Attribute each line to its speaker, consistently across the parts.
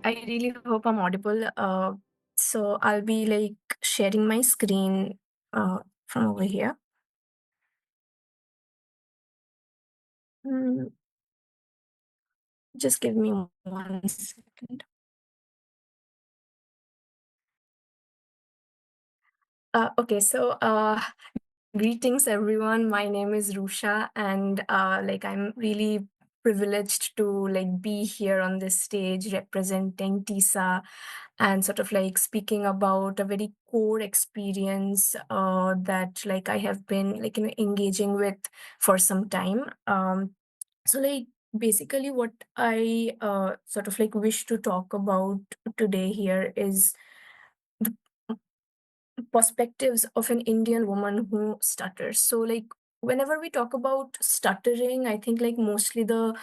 Speaker 1: I really hope I'm audible. So I'll be like sharing my screen from over here. Mm, just give me 1 second. Okay, so greetings everyone. My name is Rusha, and like I'm really privileged to like be here on this stage representing TISA and sort of like speaking about a very core experience that like I have been like engaging with for some time. So like basically what I sort of like wish to talk about today here is the perspectives of an Indian woman who stutters. So like whenever we talk about stuttering, I think like mostly the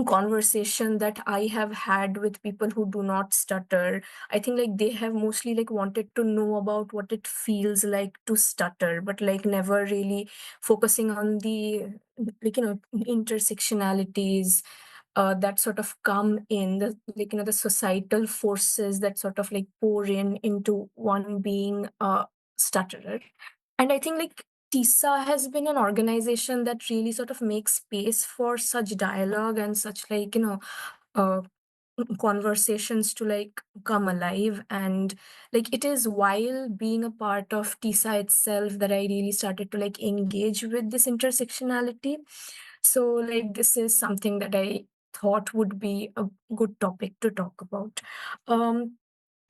Speaker 1: conversation that I have had with people who do not stutter, I think like they have mostly like wanted to know about what it feels like to stutter, but like never really focusing on the like intersectionalities that sort of come in the like the societal forces that sort of like pour in into one being a stutterer. And I think like TISA has been an organization that really sort of makes space for such dialogue and such like uh, conversations to like come alive. And like it is while being a part of TISA itself that I really started to like engage with this intersectionality. So like this is something that I thought would be a good topic to talk about.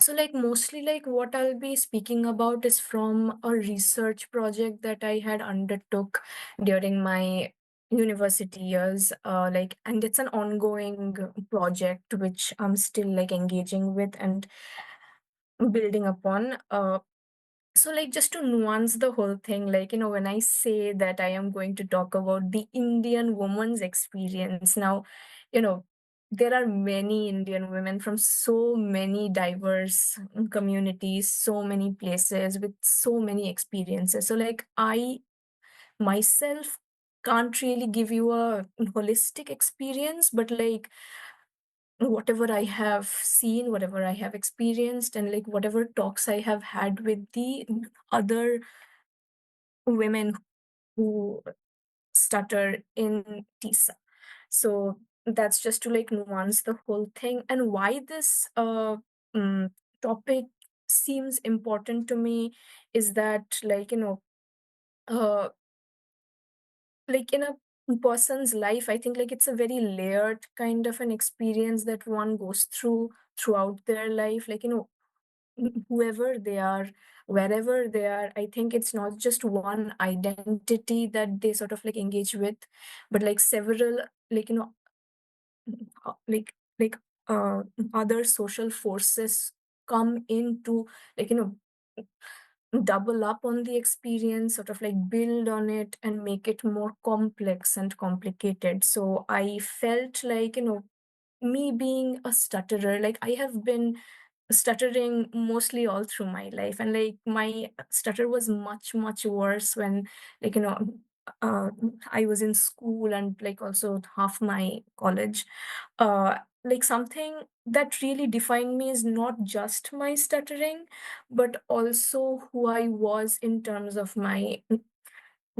Speaker 1: So like mostly like what I'll be speaking about is from a research project that I had undertook during my university years, like, and it's an ongoing project which I'm still like engaging with and building upon. So like just to nuance the whole thing, like when I say that I am going to talk about the Indian woman's experience now, you know there are many Indian women from so many diverse communities, so many places with so many experiences. So like I myself can't really give you a holistic experience, but like whatever I have seen, whatever I have experienced, and like whatever talks I have had with the other women who stutter in TISA. So that's just to like nuance the whole thing and why this mm, topic seems important to me is that uh, like in a person's life, I think like it's a very layered kind of an experience that one goes through throughout their life. Like whoever they are, wherever they are, I think it's not just one identity that they sort of like engage with, but like several like like uh, other social forces come into like double up on the experience, sort of like build on it and make it more complex and complicated. So I felt like me being a stutterer, like I have been stuttering mostly all through my life, and like my stutter was much worse when like uh, I was in school and like also half my college. Like something that really defined me is not just my stuttering, but also who I was in terms of my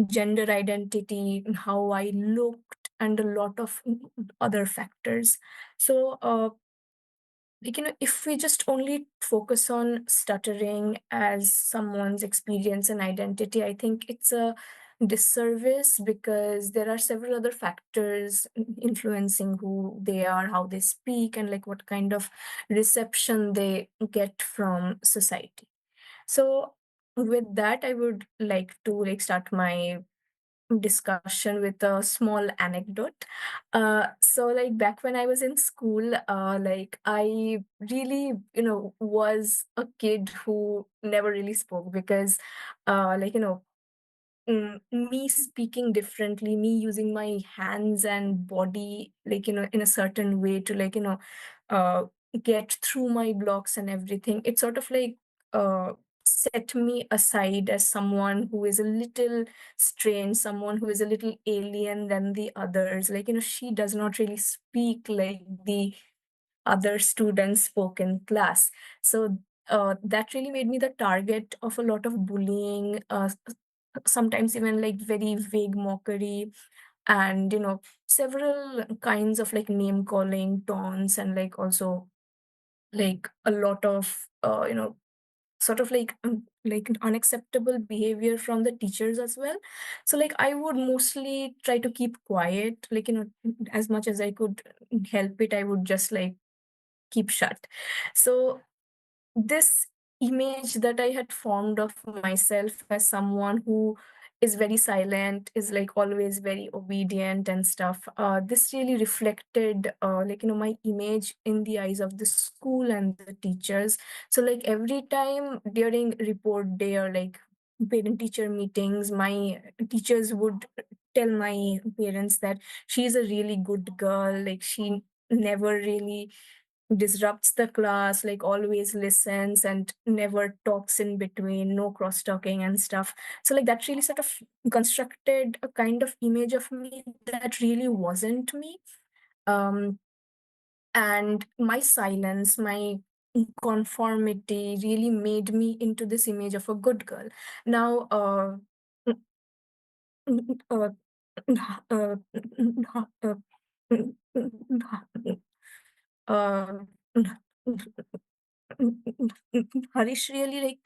Speaker 1: gender identity, how I looked, and a lot of other factors. So like if we just only focus on stuttering as someone's experience and identity, I think it's a disservice because there are several other factors influencing who they are, how they speak, and like what kind of reception they get from society. So with that, I would like to like start my discussion with a small anecdote. So like back when I was in school, like I really, was a kid who never really spoke because, like, me speaking differently, me using my hands and body, like, in a certain way to like, uh, get through my blocks and everything, it sort of like uh, set me aside as someone who is a little strange, someone who is a little alien than the others. Like, she does not really speak like the other students spoke in class. So that really made me the target of a lot of bullying, sometimes even like very vague mockery, and several kinds of like name calling, taunts, and like also like a lot of sort of like unacceptable behavior from the teachers as well. So like I would mostly try to keep quiet, like as much as I could help it, I would just like keep shut. So this image that I had formed of myself as someone who is very silent, is like always very obedient and stuff. This really reflected, like, my image in the eyes of the school and the teachers. So, like, every time during report day or like parent teacher meetings, my teachers would tell my parents that she's a really good girl, like, she never really disrupts the class, like always listens and never talks in between, no cross talking and stuff. So like that really sort of constructed a kind of image of me that really wasn't me. um and my silence, my conformity really made me into this image of a good girl. Now uh, uh, uh, Harish really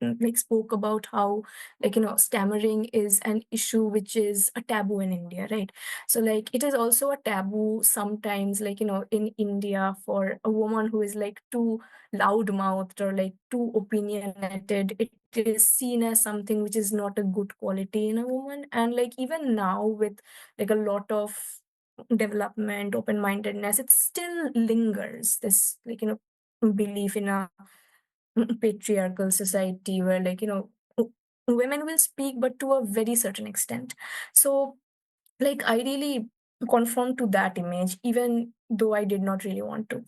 Speaker 1: like spoke about how like stammering is an issue which is a taboo in India, right? So like it is also a taboo sometimes, like in India, for a woman who is like too loud mouthed or like too opinionated. It is seen as something which is not a good quality in a woman. And like even now with like a lot of development, open mindedness, it still lingers, this like belief in a patriarchal society where like women will speak but to a very certain extent. So like I really conformed to that image even though I did not really want to.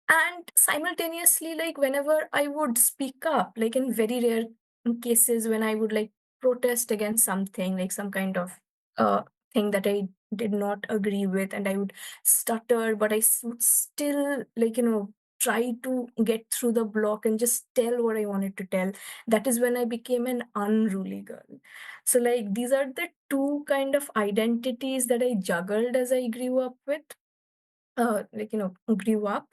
Speaker 1: And simultaneously, like whenever I would speak up, like in very rare cases when I would like protest against something, like some kind of uh thing that I did not agree with, and I would stutter, but would still like try to get through the block and just tell what I wanted to tell. That is when I became an unruly girl. So like these are the two kind of identities that I juggled as I grew up with, like grew up.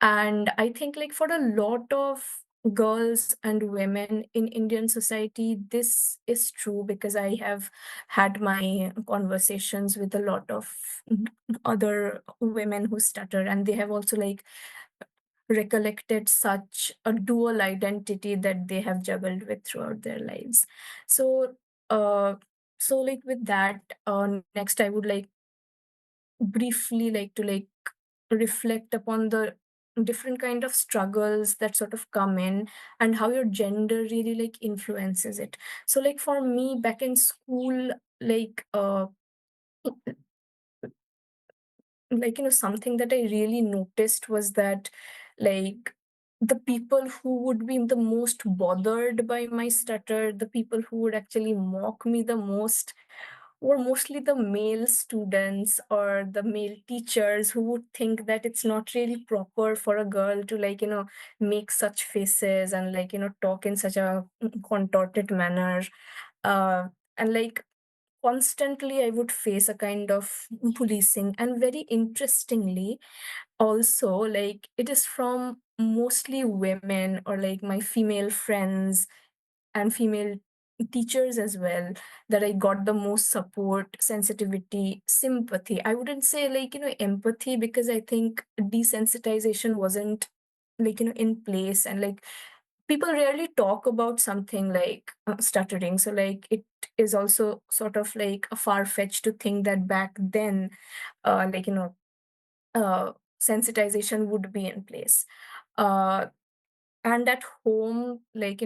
Speaker 1: And I think like for a lot of girls and women in Indian society, this is true, because I have had my conversations with a lot of other women who stutter, and they have also like recollected such a dual identity that they have juggled with throughout their lives. So uh like with that, next I would like briefly like to like reflect upon the different kind of struggles that sort of come in, and how your gender really like influences it. So like for me back in school, like something that I really noticed was that like the people who would be the most bothered by my stutter, the people who would actually mock me the most, were mostly the male students or the male teachers who would think that it's not really proper for a girl to like make such faces and like talk in such a contorted manner. uh and like constantly I would face a kind of policing. And very interestingly, also like it is from mostly women or like my female friends and female teachers as well, that I got the most support, sensitivity, sympathy. I wouldn't say like empathy, because I think desensitization wasn't like in place. And like people rarely talk about something like stuttering. So like it is also sort of like a far-fetched to think that back then like uh sensitization would be in place. uh and at home, like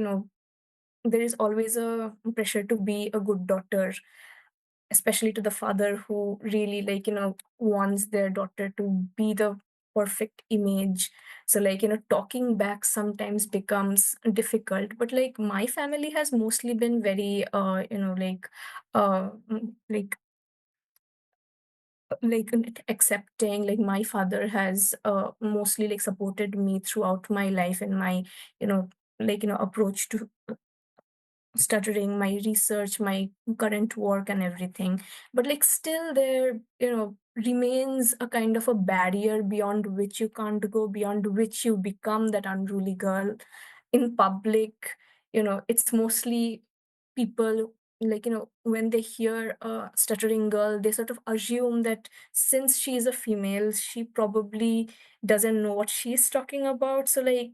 Speaker 1: there is always a pressure to be a good daughter, especially to the father who really like wants their daughter to be the perfect image. So like talking back sometimes becomes difficult. But like my family has mostly been very like like accepting. Like my father has mostly like supported me throughout my life and my, approach to stuttering, my research, my current work and everything. But like still there, remains a kind of a barrier beyond which you can't go, beyond which you become that unruly girl in public. It's mostly people, when they hear a stuttering girl, they sort of assume that since she is a female, she probably doesn't know what she's talking about. So like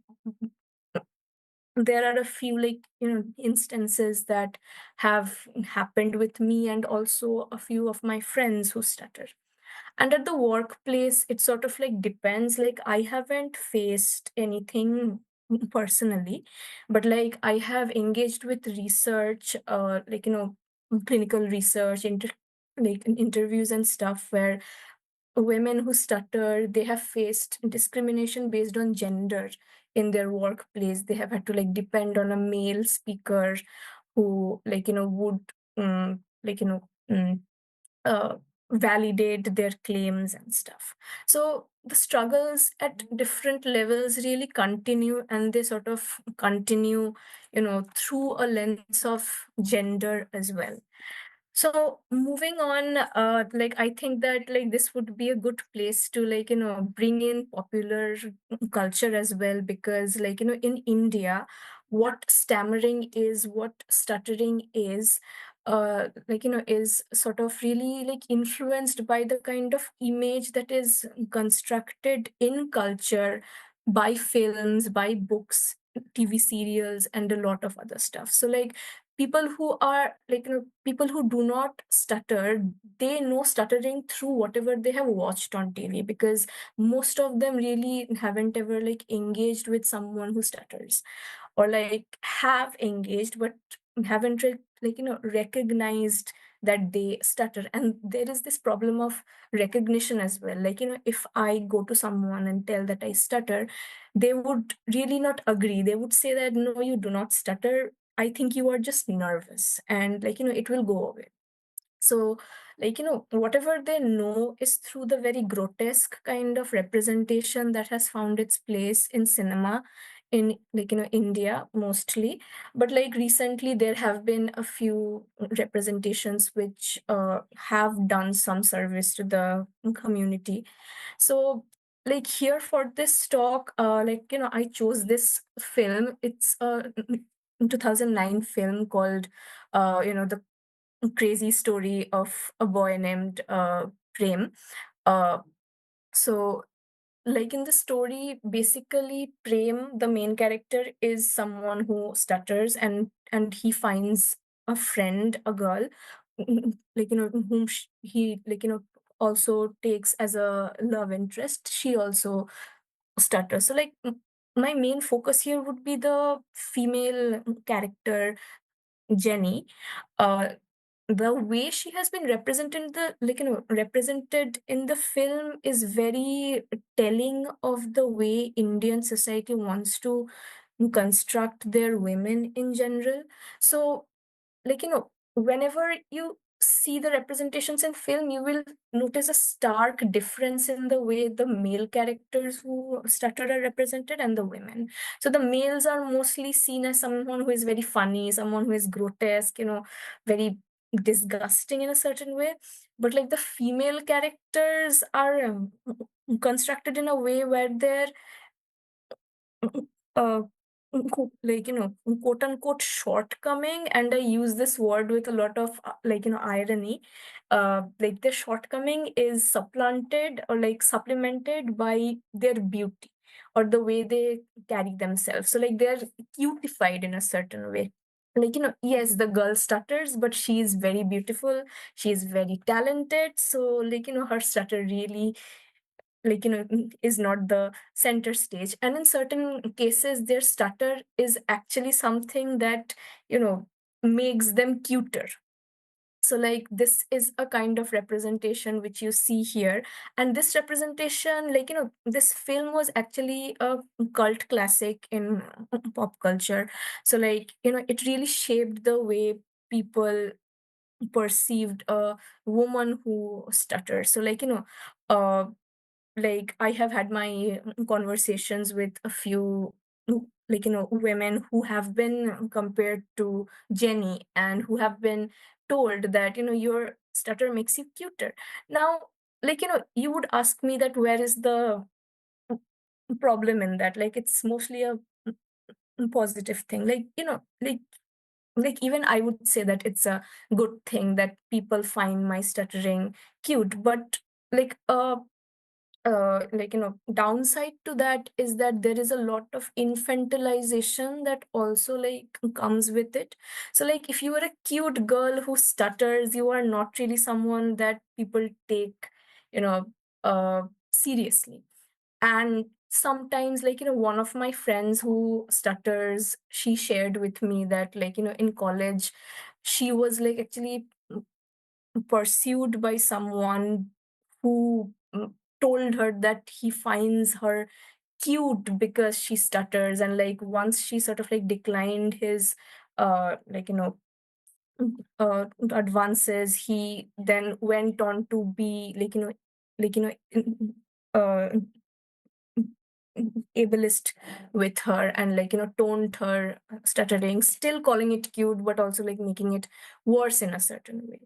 Speaker 1: there are a few instances that have happened with me and also a few of my friends who stutter. And at the workplace, it sort of like depends. Like I haven't faced anything personally, but like I have engaged with research, clinical research, in interviews and stuff, where women who stutter, they have faced discrimination based on gender in their workplace. They have had to like depend on a male speaker who would um, like you know um, uh, validate their claims and stuff. So the struggles at different levels really continue, and they sort of continue through a lens of gender as well. So moving on, I think that like this would be a good place to bring in popular culture as well, because in India, what stammering is, what stuttering is, is sort of really like influenced by the kind of image that is constructed in culture by films, by books, TV serials, and a lot of other stuff. So like people who are people who do not stutter, they know stuttering through whatever they have watched on TV, because most of them really haven't ever like engaged with someone who stutters, or like have engaged but haven't recognized that they stutter. And there is this problem of recognition as well. If I go to someone and tell that I stutter, they would really not agree. They would say that no, you do not stutter, I think you are just nervous, and it will go away. So whatever they know is through the very grotesque kind of representation that has found its place in cinema in India mostly. But like recently there have been a few representations which have done some service to the community. So like here for this talk, I chose this film. It's a 2009 film called the crazy story of a boy named Prem. Uh, so, like in the story, basically, Prem, the main character, is someone who stutters, and he finds a friend, a girl, whom he also takes as a love interest. She also stutters. So, like my main focus here would be the female character, Jenny. Uh, the way she has been represented in the represented in the film is very telling of the way Indian society wants to construct their women in general. So whenever you see the representations in film, you will notice a stark difference in the way the male characters who stutter are represented and the women. So the males are mostly seen as someone who is very funny, someone who is grotesque, very disgusting in a certain way. But like the female characters are constructed in a way where they're uh, quote unquote shortcoming, and I use this word with a lot of irony. Like their shortcoming is supplanted or like supplemented by their beauty or the way they carry themselves. So like they're cutified in a certain way. Yes, the girl stutters, but she is very beautiful, she is very talented. So her stutter really is not the center stage, and in certain cases their stutter is actually something that makes them cuter. So like this is a kind of representation which you see here, and this representation, this film was actually a cult classic in pop culture. So it really shaped the way people perceived a woman who stutters. So uh, like I have had my conversations with a few women who have been compared to Jenny and who have been told that your stutter makes you cuter. Now, you would ask me that where is the problem in that? Like it's mostly a positive thing. Like even I would say that it's a good thing that people find my stuttering cute, but like downside to that is that there is a lot of infantilization that also like comes with it. So like if you are a cute girl who stutters, you are not really someone that people take you know seriously. And sometimes one of my friends who stutters, she shared with me that in college she was like actually pursued by someone who told her that he finds her cute because she stutters. And like once she sort of like declined his uh like you know advances, he then went on to be like you know uh ableist with her, and toned her stuttering, still calling it cute but also like making it worse in a certain way.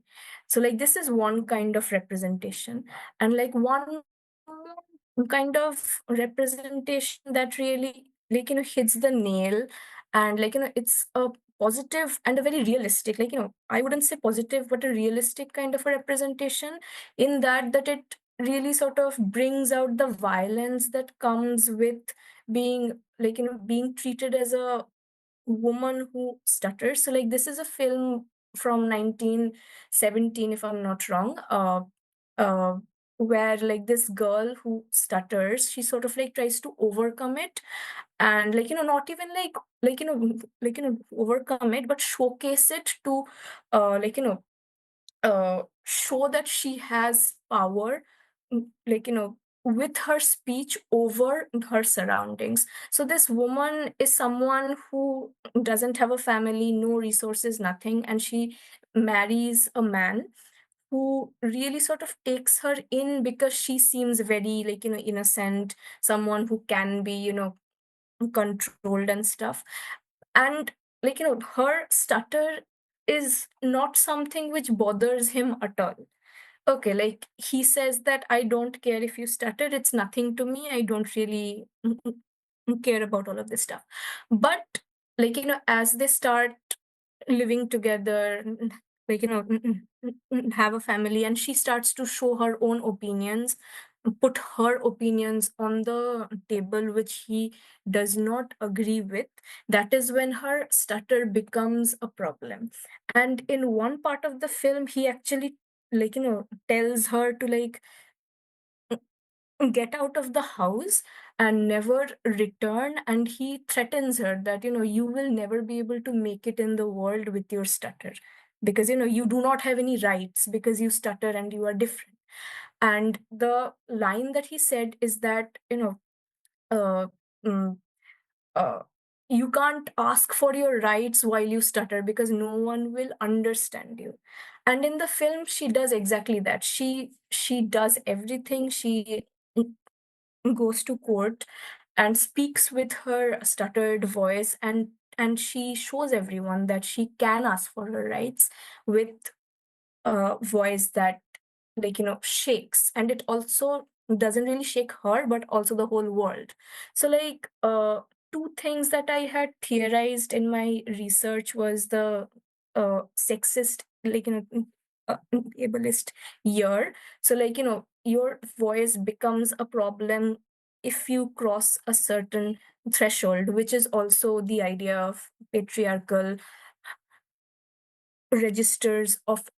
Speaker 1: So like this is one kind of representation. And like one more kind of representation that really hits the nail, and it's a positive and a very realistic, I wouldn't say positive but a realistic kind of a representation, in that it really sort of brings out the violence that comes with being being treated as a woman who stutters. So like this is a film from 1917, if I'm not wrong, uh where like this girl who stutters, she sort of like tries to overcome it, and not even overcome it, but showcase it to show that she has power, with her speech over her surroundings. So this woman is someone who doesn't have a family, no resources, nothing, and she marries a man who really sort of takes her in because she seems very innocent, someone who can be controlled and stuff. And her stutter is not something which bothers him at all. Okay, like he says that I don't care if you stutter, it's nothing to me, I don't really care about all of this stuff. But as they start living together, have a family, and she starts to show her own opinions, put her opinions on the table which he does not agree with, that is when her stutter becomes a problem. And in one part of the film, he actually tells her to get out of the house and never return, and he threatens her that you will never be able to make it in the world with your stutter, because you do not have any rights because you stutter and you are different. And the line that he said is that uh, mm, uh, you can't ask for your rights while you stutter because no one will understand you. And in the film she does exactly that. She does everything. She goes to court and speaks with her stuttered voice, and she shows everyone that she can ask for her rights with a voice that shakes. And it also doesn't really shake her but also the whole world. So two things that I had theorized in my research was the sexist ableist year. So your voice becomes a problem if you cross a certain threshold, which is also the idea of patriarchal registers of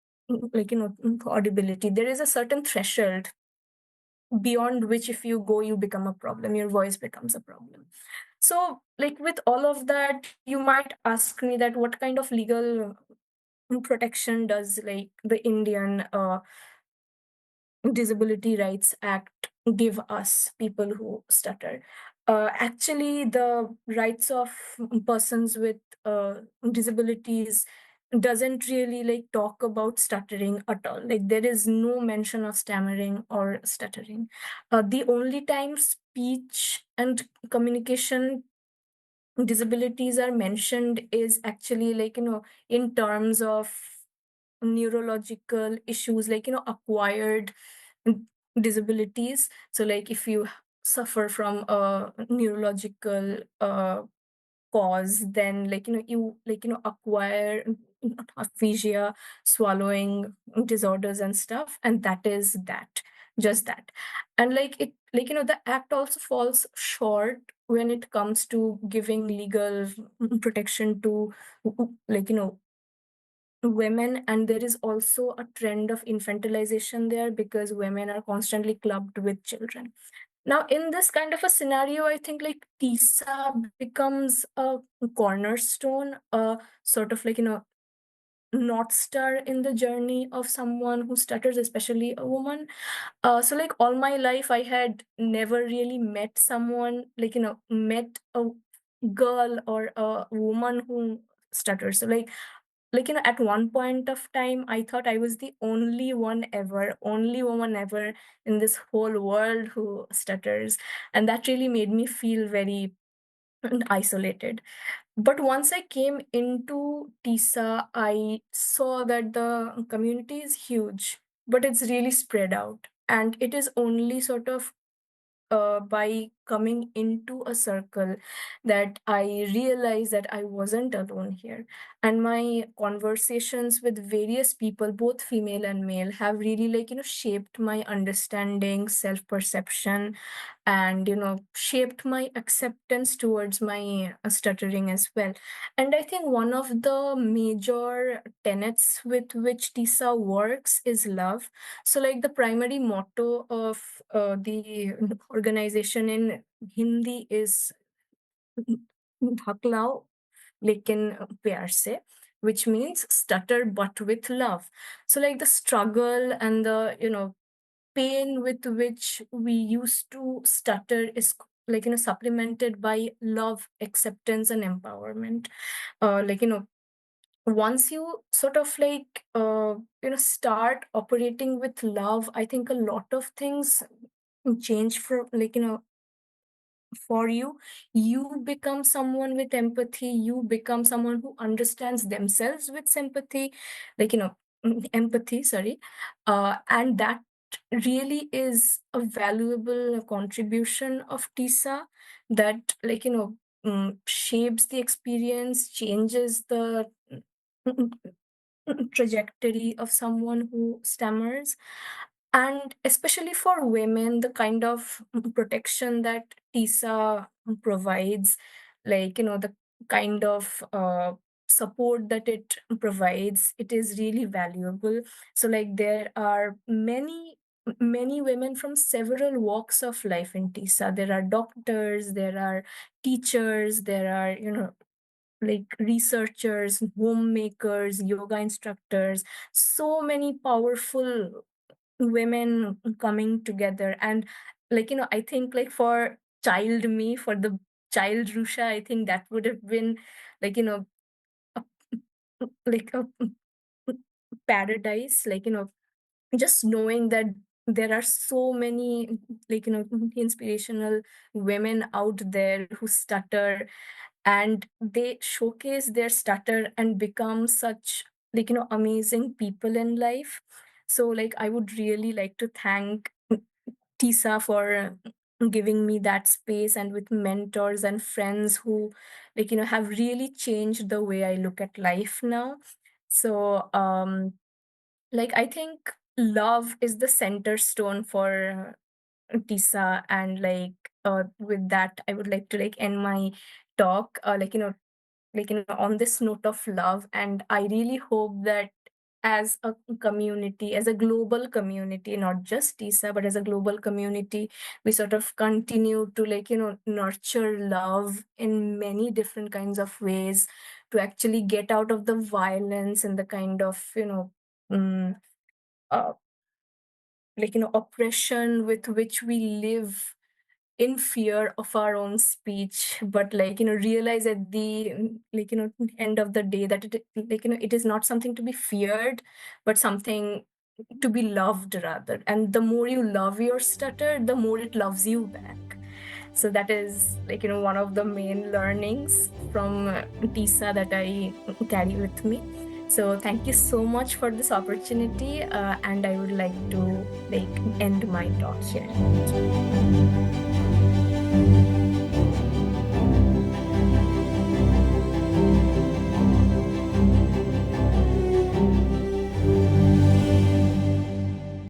Speaker 1: audibility. There is a certain threshold beyond which if you go, you become a problem, your voice becomes a problem. So with all of that, you might ask me that what kind of legal protection does the Indian Disability Rights Act give us people who stutter? Actually, the rights of persons with disabilities doesn't really like talk about stuttering at all. Like there is no mention of stammering or stuttering. The only time speech and communication disabilities are mentioned is actually like, in terms of neurological issues, like, acquired disabilities. So like if you suffer from a neurological cause, then like, you like, acquire aphasia, swallowing disorders and stuff, and that is that, just that. And like it, like, the act also falls short when it comes to giving legal protection to like, women. And there is also a trend of infantilization there, because women are constantly clubbed with children. Now, in this kind of a scenario, I think like TISA becomes a cornerstone, a sort of like, North Star in the journey of someone who stutters, especially a woman. So like all my life, I had never really met someone, like, met a girl or a woman who stutters. So like, at one point of time, I thought I was the only one ever, only woman ever in this whole world who stutters. And that really made me feel very isolated. But once I came into TISA, I saw that the community is huge, but it's really spread out. And it is only sort of by coming into a circle that I realized that I wasn't alone here. And my conversations with various people, both female and male, have really like, shaped my understanding, self-perception, and, shaped my acceptance towards my stuttering as well. And I think one of the major tenets with which TISA works is love. So, like the primary motto of the organization in Hindi is Haklao, lekin Pyaar se, which means stutter but with love. So, like the struggle and the pain with which we used to stutter is like, supplemented by love, acceptance, and empowerment. Like, once you sort of like start operating with love, I think a lot of things change for like, for you. You become someone with empathy, you become someone who understands themselves with sympathy, like, empathy, sorry. And that really is a valuable contribution of TISA, that like, shapes the experience, changes the trajectory of someone who stammers. And especially for women, the kind of protection that TISA provides, like, the kind of support that it provides, it is really valuable. So, like, there are many women from several walks of life in TISA. There are doctors, there are teachers, there are, like researchers, homemakers, yoga instructors, so many powerful women coming together. And like, I think like for child me, for the child Rusha, I think that would have been like, a, like a paradise, like, just knowing that there are so many like, inspirational women out there who stutter, and they showcase their stutter and become such like, amazing people in life. So like I would really like to thank TISA for giving me that space, and with mentors and friends who like, have really changed the way I look at life now. So like I think love is the center stone for TISA. And like with that, I would like to like end my talk, like, like, on this note of love. And I really hope that as a community, as a global community, not just TISA, but as a global community, we sort of continue to like, nurture love in many different kinds of ways, to actually get out of the violence and the kind of, mm, uh, like, oppression with which we live in fear of our own speech, but like, realize at the like, end of the day that it like, it is not something to be feared, but something to be loved rather. And the more you love your stutter, the more it loves you back. So that is like, one of the main learnings from TISA that I carry with me. So thank you so much for this opportunity, and I would like to like end my talk here.